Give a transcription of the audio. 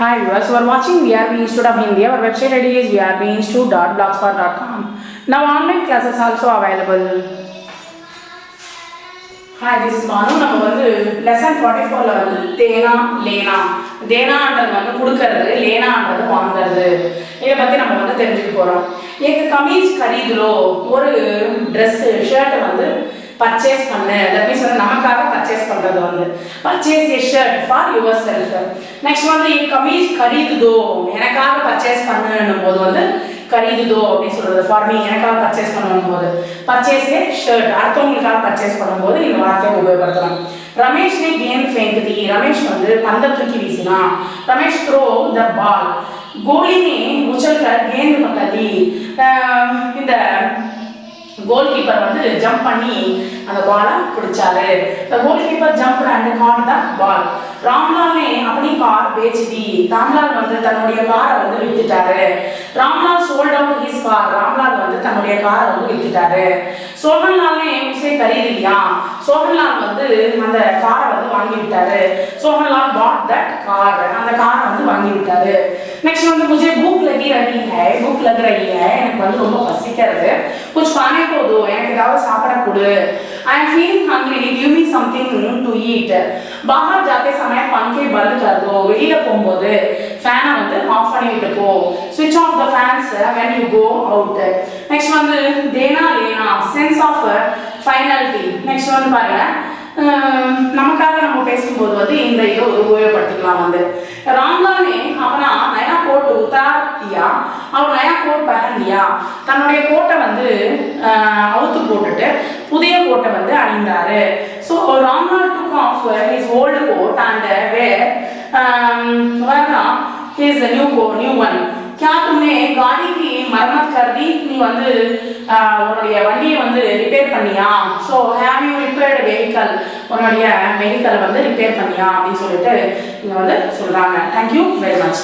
Hi viewers, you are watching VRB Institute of Hindi. Our website ID is vrbinstitute.blogspot.com. Now online classes also available. Hi, this is Manu. நம்ம வந்து lesson 44ல வந்து தேனா லேனா தேனான்றது வந்து கொடுக்கிறது லேனான்றது வாங்குறது இதை பத்தி நம்ம வந்து தெரிஞ்சுக்க போறோம். एक कमीज खरीद लो ஒரு Dress shirt வந்து purchase பண்ணு that means வந்து நமக்காக purchase பண்றது வந்து purchase a shirt for yourself. next வந்து एक कमीज खरीद दो எனக்காக purchase பண்ணுன்னும் போது வந்து खरीद दो அப்படி சொல்றது for me எனக்காக purchase பண்ணும்போது purchase a shirt அடுத்தவங்களுக்காக purchase பண்ணும்போது இந்த வார்த்தையை உபயோகப்படுத்தலாம். रमेश ने गेंद फेंक दी रमेश வந்து பந்தை தூக்கி வீசினான். रमेश throw the ball गोली ने उछलकर गेंद पकड़ ली. இந்த கோல்கீப்பர் வந்து ஜம்ப் பண்ணி அந்த பாலை பிடிச்சாரு. the goalkeeper jumped and caught the ball. Ramlal ने अपनी कार बेच दी. ராம்லால் வந்து தன்னுடைய காரை வந்து வித்துட்டாரு. Ramlal sold out his car. Ramlal வந்து தன்னுடைய காரை வந்து வித்துட்டாரு. सोहनलाल ने उसे खरीद लिया. सोहनलाल வந்து அந்த காரை வந்து வாங்கி விட்டாரு. Sohanlal bought that car. அந்த காரை வந்து வாங்கி விட்டாரு. नेक्स्ट வந்து मुझे भूख लगी रही है भूख लग रही है எனக்கு வந்து ரொம்ப பசிக்குது. कुछ खाने को दो எனக்கு ஏதாவது சாப்பிட கொடு. I am feeling hungry give me something to eat. बाहर जाते समय पंखे बंद कर दो. வெளியில போகும்போது ஃபேனை வந்து ஆஃப் பண்ணி விட்டு போ. switch off the fans when you go out. next வந்து देना लेना sense of finality. next வந்து பாருங்க நமக்காக நம்ம பேசும்போது வந்து இந்த இதை உபயோகப்படுத்திக்கலாம் வந்து रामलाल ने अपना नया कोट उतार दिया और नया कोट पहन लिया. தன்னுடைய கோட்டை வந்து அவுத்து போட்டுட்டு புதிய கோட்டை வந்து அணிந்தாரு. so Ramlal took off his old coat and wear his new one. क्या तुमने गाड़ी की मरम्मत कर दी? நீ வந்து உன்னுடைய வண்டியை வந்து ரிப்பேர் பண்ணியா? so have you repaired vehicle? உன்னுடைய வெஹிக்கிளை வந்து ரிப்பேர் பண்ணியா அப்படின்னு சொல்லிட்டு இங்க வந்து சொல்றாங்க. thank you very much.